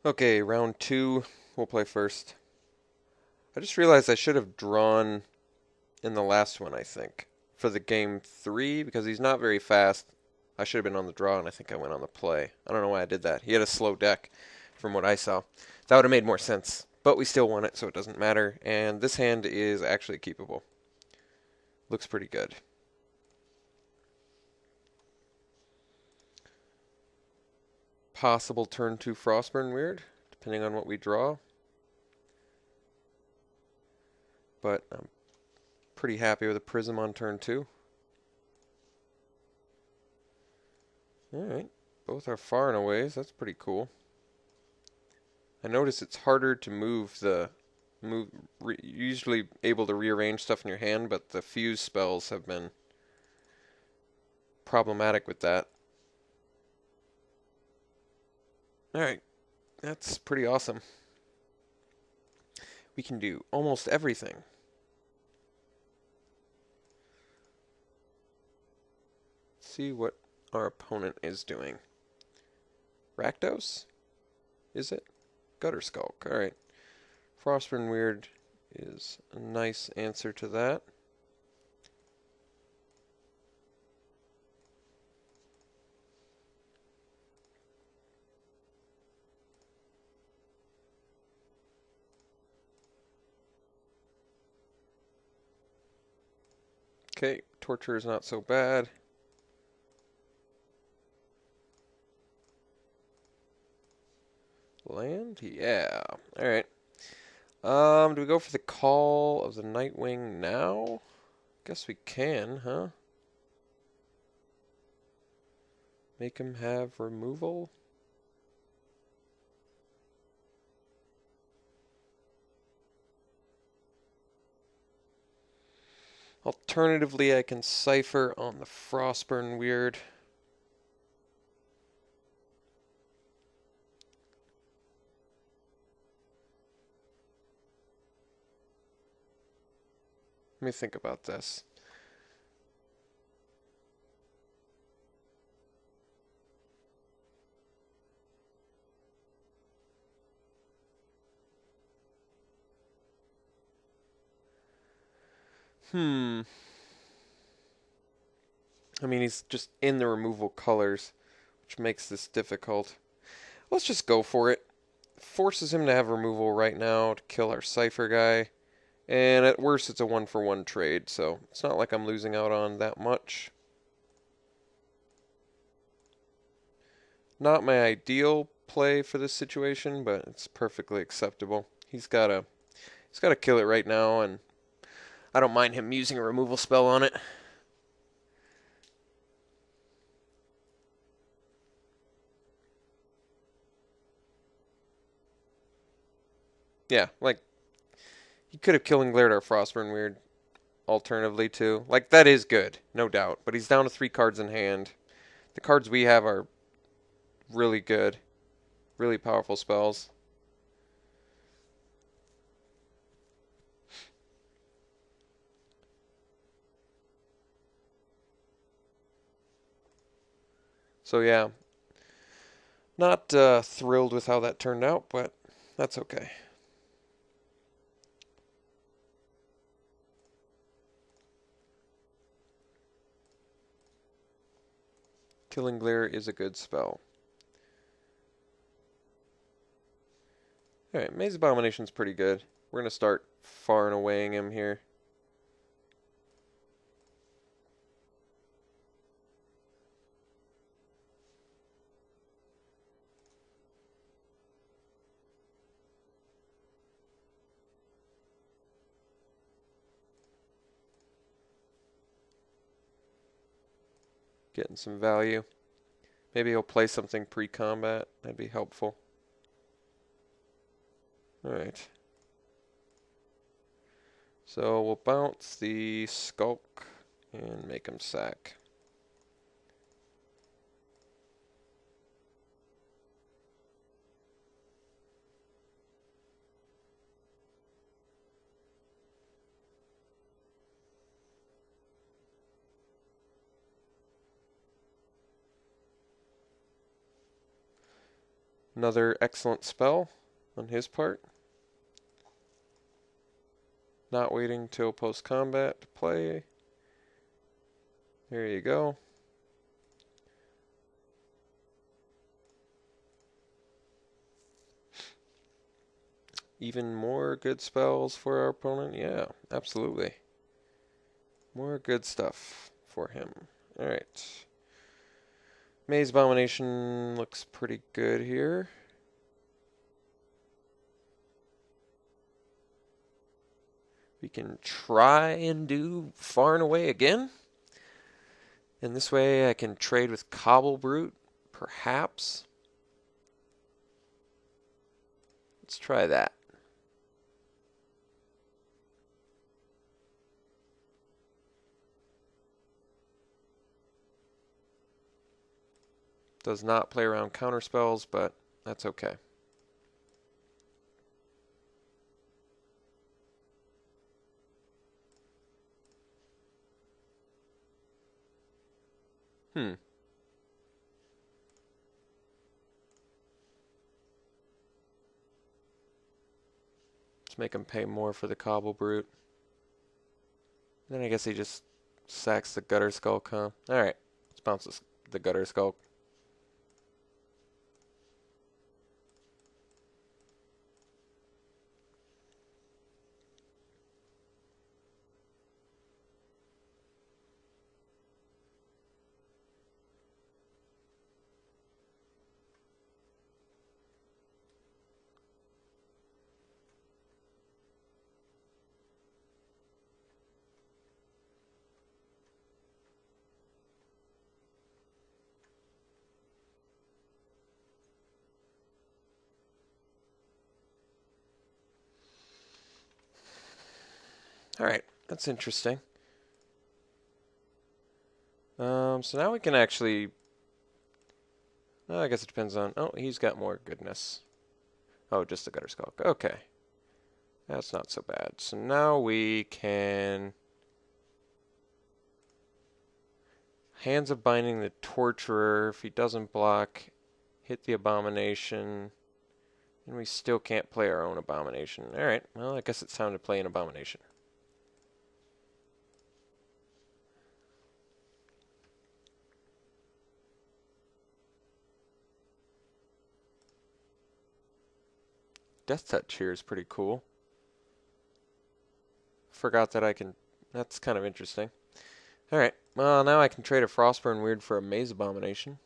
Okay, round two. We'll play first. I just realized I should have drawn in the last one, I think, for the game three, because he's not very fast. I should have been on the draw, and I think I went on the play. I don't know why I did that. He had a slow deck, from what I saw. That would have made more sense. But we still won it, so it doesn't matter. And this hand is actually keepable. Looks pretty good. Possible turn two Frostburn Weird, depending on what we draw. But I'm pretty happy with a Prism on turn two. Alright, both are far and away, so that's pretty cool. I notice it's harder to move usually able to rearrange stuff in your hand, but the fuse spells have been problematic with that. Alright, that's pretty awesome. We can do almost everything. Let's see what our opponent is doing. Rakdos? Is it? Gutter Skulk. Alright. Frostburn Weird is a nice answer to that. Okay, Torture is not so bad. Land? Yeah. Alright. Do we go for the Call of the Nightwing now? Guess we can, huh? Make him have removal? Alternatively, I can Cipher on the Frostburn Weird. Let me think about this. I mean, he's just in the removal colors, which makes this difficult. Let's just go for it. Forces him to have removal right now to kill our Cipher guy. And at worst, it's a one-for-one trade, so it's not like I'm losing out on that much. Not my ideal play for this situation, but it's perfectly acceptable. He's gotta kill it right now, and I don't mind him using a removal spell on it. Yeah, like he could have Killing Glared our Frostburn Weird alternatively too. Like that is good, no doubt. But he's down to 3 cards in hand. The cards we have are really good, really powerful spells. So yeah, not thrilled with how that turned out, but that's okay. Killing Glare is a good spell. Alright, Maze Abomination's pretty good. We're going to start far and awaying him here. Getting some value. Maybe he'll play something pre-combat. That'd be helpful. Alright. So we'll bounce the Skulk and make him sack. Another excellent spell on his part. Not waiting till post-combat to play. There you go. Even more good spells for our opponent? Yeah, absolutely. More good stuff for him. Alright. Maze Abomination looks pretty good here. We can try and do Far and Away again. And this way I can trade with Cobble Brute, perhaps. Let's try that. Does not play around counter spells, but that's okay. Let's make him pay more for the Cobble Brute. Then I guess he just sacks the Gutter Skulk, huh? Alright, let's bounce the Gutter Skulk. Alright, that's interesting. So now we can actually... Oh, I guess it depends on... Oh, he's got more goodness. Oh, just the Gutter Skulk. Okay. That's not so bad. So now we can... Hands of Binding the Torturer. If he doesn't block, hit the Abomination. And we still can't play our own Abomination. Alright, well, I guess it's time to play an Abomination. Death Touch here is pretty cool. Forgot that I can... That's kind of interesting. Alright, well, now I can trade a Frostburn Weird for a Maze Abomination.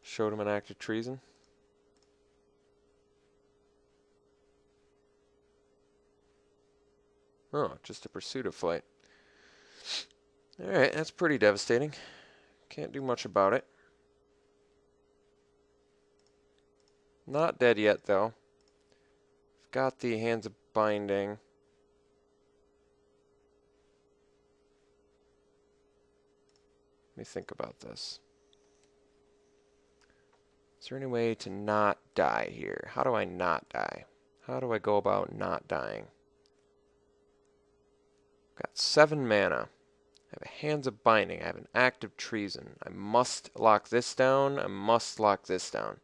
Showed him an act of treason. Oh, just a Pursuit of Flight. Alright, that's pretty devastating. Can't do much about it. Not dead yet, though. Got the Hands of Binding. Let me think about this. Is there any way to not die here? How do I not die? How do I go about not dying? Got 7 mana. I have a Hands of Binding. I have an Act of Treason. I must lock this down. I must lock this down.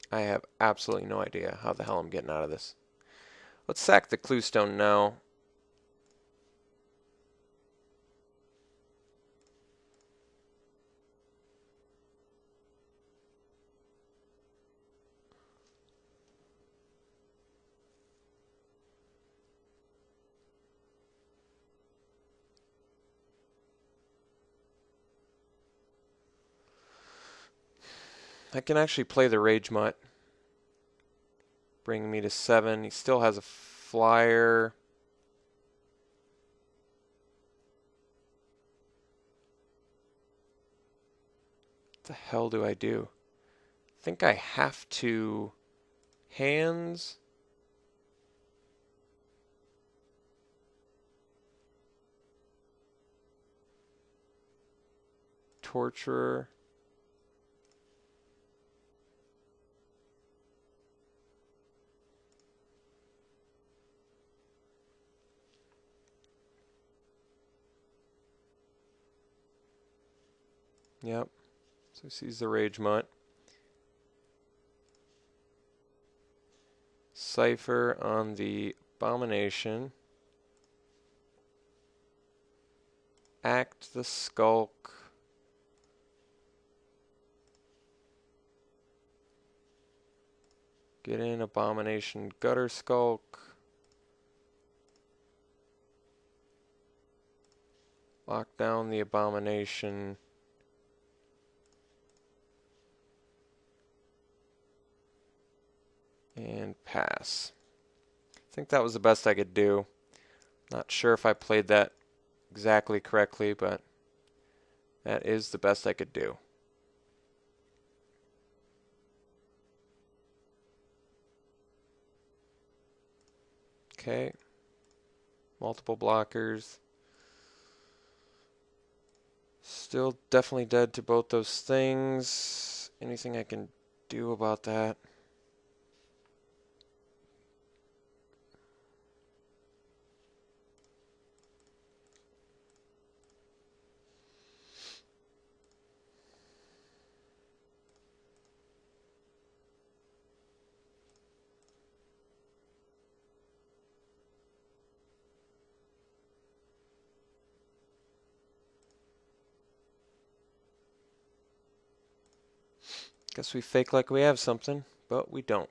I have absolutely no idea how the hell I'm getting out of this. Let's sack the Cluestone now. I can actually play the Rage Mutt. Bring me to 7. He still has a flyer. What the hell do I do? I think I have to... Hands... Torturer... Yep. So he sees the Rage Mutt. Cypher on the Abomination. Act the Skulk. Get in Abomination Gutter Skulk. Lock down the Abomination. And pass. I think that was the best I could do. Not sure if I played that exactly correctly, but that is the best I could do. Okay. Multiple blockers. Still definitely dead to both those things. Anything I can do about that? Guess we fake like we have something, but we don't.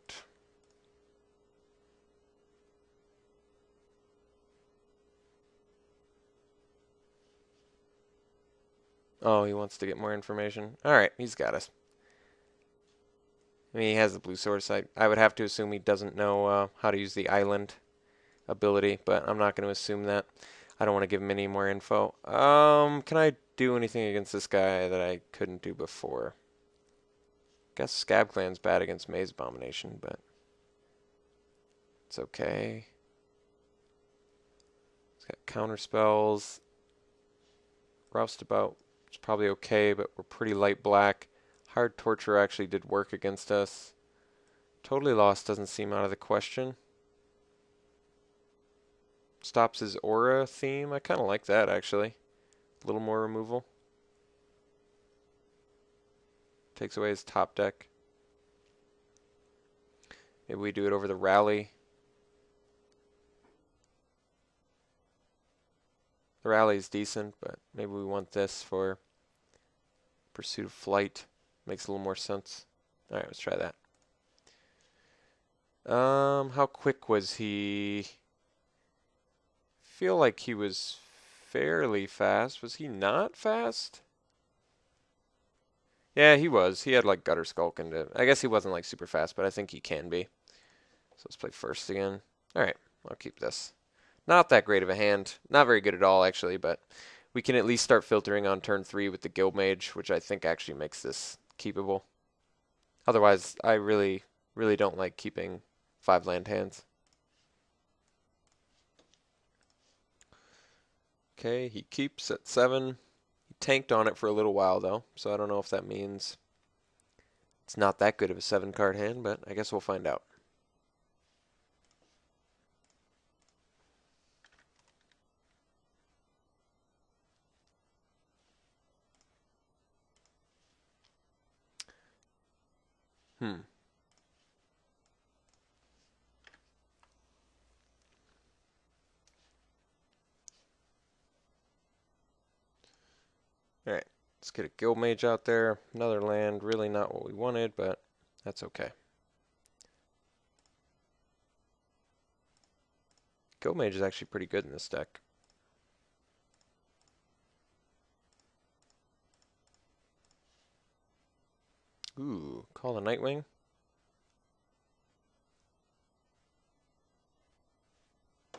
Oh, he wants to get more information. Alright, he's got us. I mean, he has the blue source. I would have to assume he doesn't know how to use the island ability, but I'm not going to assume that. I don't want to give him any more info. Can I do anything against this guy that I couldn't do before? Guess Scab Clan's bad against Maze Abomination, but it's okay. It's got counter spells. Roustabout is probably okay, but we're pretty light black. Hard Torture actually did work against us. Totally Lost doesn't seem out of the question. Stops his aura theme. I kind of like that, actually. A little more removal. Takes away his top deck. Maybe we do it over the Rally. The Rally is decent, but maybe we want this for Pursuit of Flight. Makes a little more sense. Alright, let's try that. How quick was he? Feel like he was fairly fast. Was he not fast? Yeah, he was. He had like Gutter Skulk and I guess he wasn't like super fast, but I think he can be. So let's play first again. Alright, I'll keep this. Not that great of a hand. Not very good at all, actually, but we can at least start filtering on turn 3 with the Guild Mage, which I think actually makes this keepable. Otherwise, I really don't like keeping 5 land hands. Okay, he keeps at 7. He tanked on it for a little while, though, so I don't know if that means it's not that good of a 7-card hand, but I guess we'll find out. Alright, let's get a Guild Mage out there. Another land, really not what we wanted, but that's okay. Guild Mage is actually pretty good in this deck. Ooh, call the Nightwing. I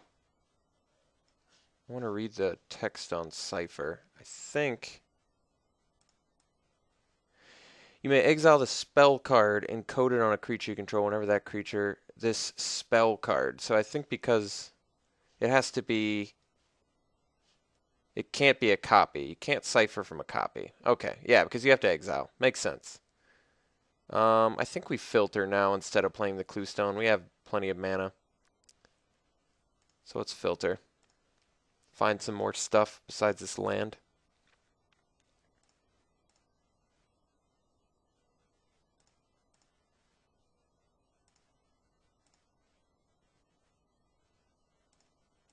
want to read the text on Cypher. I think you may exile the spell card and code it on a creature you control whenever that creature, this spell card. So I think because it has to be, it can't be a copy. You can't Cypher from a copy. Okay, yeah, because you have to exile. Makes sense. I think we filter now instead of playing the Cluestone. We have plenty of mana. So let's filter. Find some more stuff besides this land.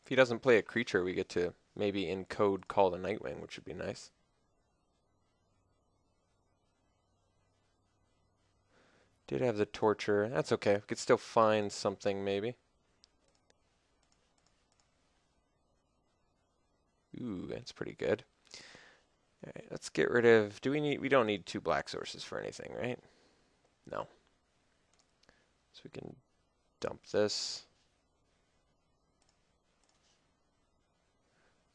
If he doesn't play a creature, we get to maybe encode Call the Nightwing, which would be nice. Did have the Torture. That's okay. We could still find something, maybe. Ooh, that's pretty good. All right, let's get rid of... We don't need 2 black sources for anything, right? No. So we can dump this.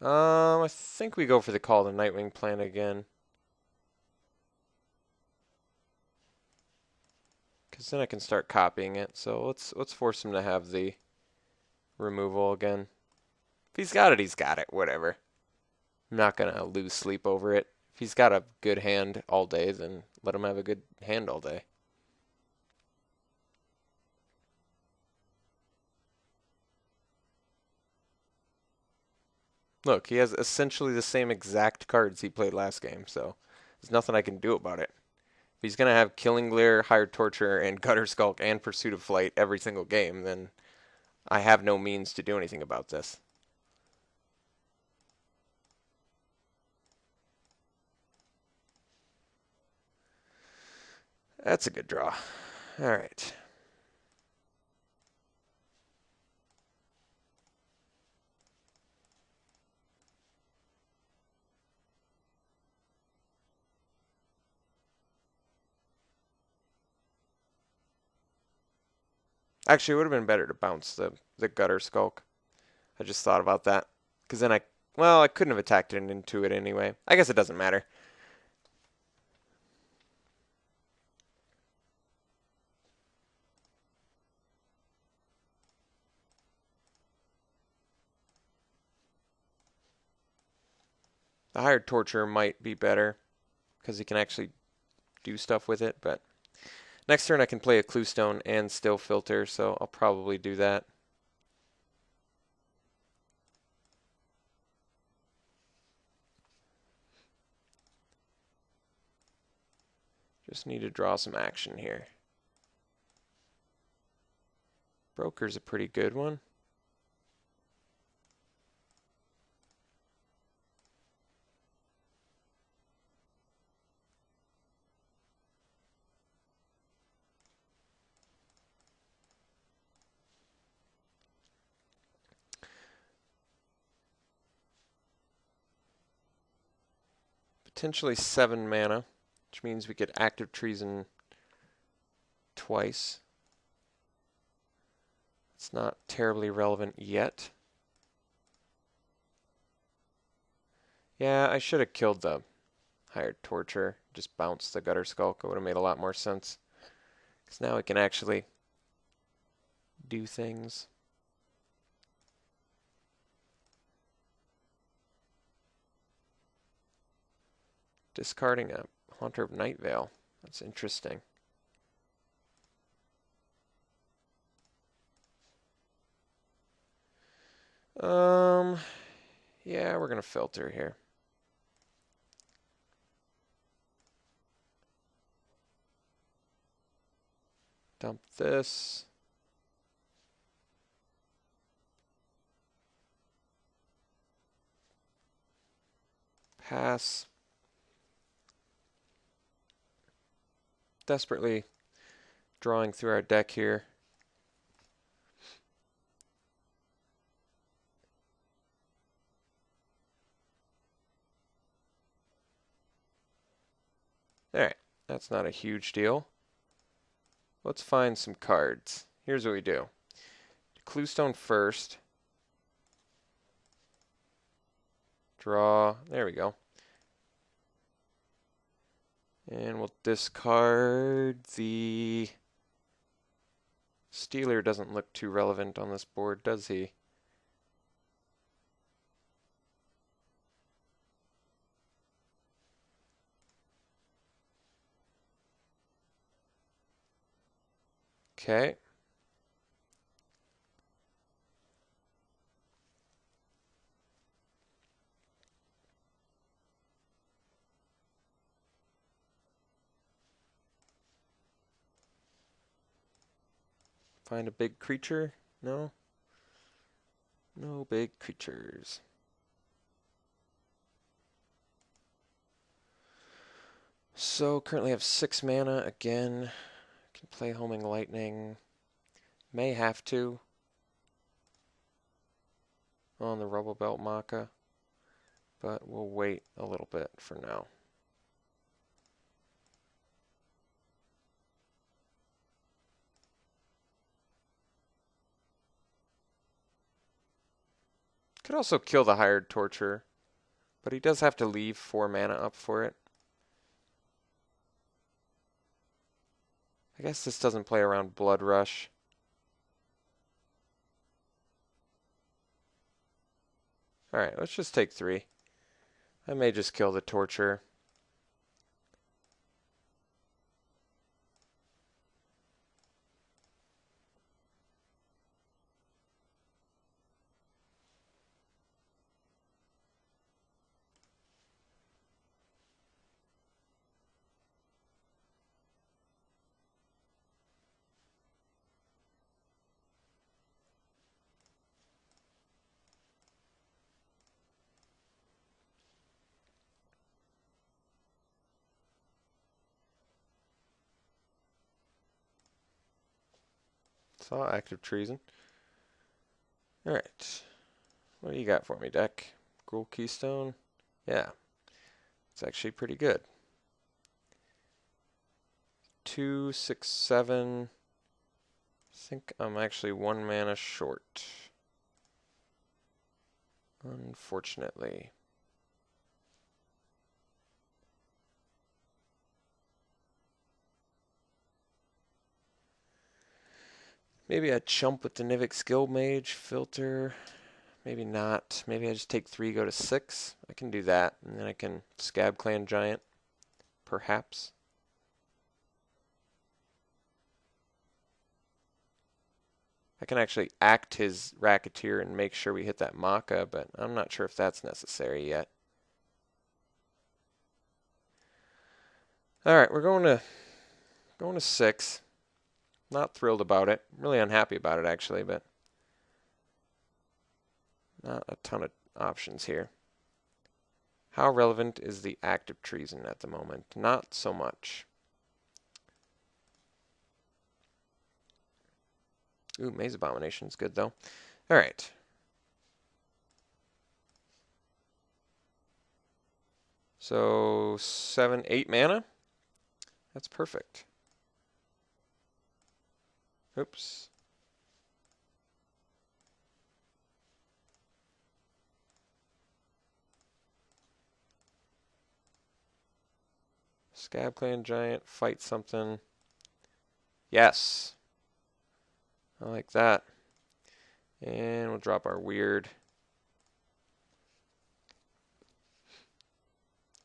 I think we go for the Call the Nightwing plan again. Because then I can start copying it. So let's force him to have the removal again. If he's got it, he's got it. Whatever. I'm not going to lose sleep over it. If he's got a good hand all day, then let him have a good hand all day. Look, he has essentially the same exact cards he played last game, so there's nothing I can do about it. If he's going to have Killing Glare, Hired Torture, and Gutter Skulk and Pursuit of Flight every single game, then I have no means to do anything about this. That's a good draw. All right. Actually, it would have been better to bounce the Gutter Skulk. I just thought about that. Because then I couldn't have attacked it into it anyway. I guess it doesn't matter. The Hired Torture might be better. Because he can actually do stuff with it, but next turn I can play a Cluestone and still filter, so I'll probably do that. Just need to draw some action here. Broker's a pretty good one. Potentially 7 mana, which means we get Active Treason twice. It's not terribly relevant yet. Yeah, I should have killed the Hired Torture. Just bounced the Gutter Skulk. It would have made a lot more sense. Because now we can actually do things. Discarding a Haunter of Nightvale. That's interesting. Yeah, we're gonna filter here. Dump this. Pass. Desperately drawing through our deck here. Alright, that's not a huge deal. Let's find some cards. Here's what we do. Cluestone first. Draw. There we go. And we'll discard the... Stealer doesn't look too relevant on this board, does he? Okay. Find a big creature? No? No big creatures. So currently have 6 mana again. Can play Homing Lightning. May have to on the Rubble Belt Maka, but we'll wait a little bit for now. Could also kill the Hired Torturer, but he does have to leave 4 mana up for it. I guess this doesn't play around Blood Rush. Alright, let's just take 3. I may just kill the Torturer. Saw active treason. Alright. What do you got for me, deck? Gruul Keystone? Yeah. It's actually pretty good. 2, 6, 7. I think I'm actually 1 mana short. Unfortunately. Maybe I chump with the Nivik Skill Mage, filter. Maybe not. Maybe I just take 3, go to 6. I can do that. And then I can Scab Clan Giant. Perhaps. I can actually act his Racketeer and make sure we hit that Maka, but I'm not sure if that's necessary yet. Alright, we're going to 6. Not thrilled about it. Really unhappy about it, actually, but not a ton of options here. How relevant is the active treason at the moment? Not so much. Ooh, Maze Abomination's good, though. Alright. So, 7, 8 mana? That's perfect. Oops. Scab Clan Giant, fight something. Yes. I like that. And we'll drop our weird.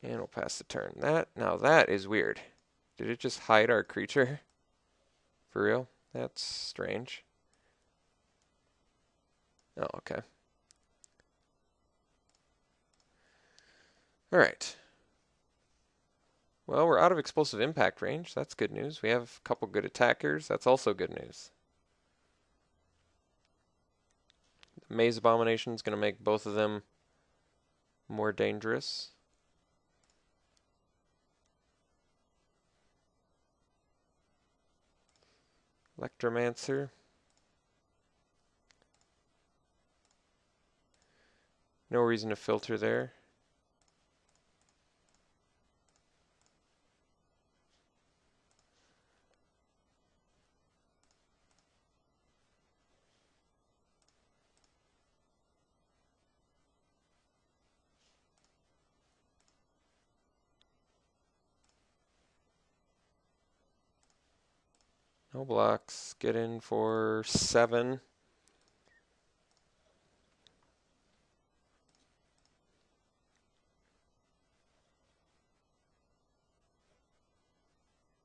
And we'll pass the turn. Now that is weird. Did it just hide our creature? For real? That's strange. Oh, okay. Alright. Well, we're out of explosive impact range. That's good news. We have a couple good attackers. That's also good news. The Maze Abomination is going to make both of them more dangerous. Electromancer. No reason to filter there. No blocks. Get in for 7.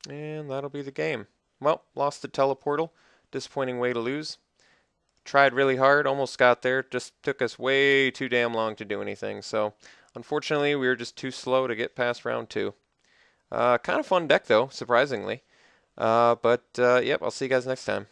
And that'll be the game. Well, lost the teleportal. Disappointing way to lose. Tried really hard, almost got there. Just took us way too damn long to do anything. So, unfortunately, we were just too slow to get past round 2. Kind of fun deck, though, surprisingly. Yep, I'll see you guys next time.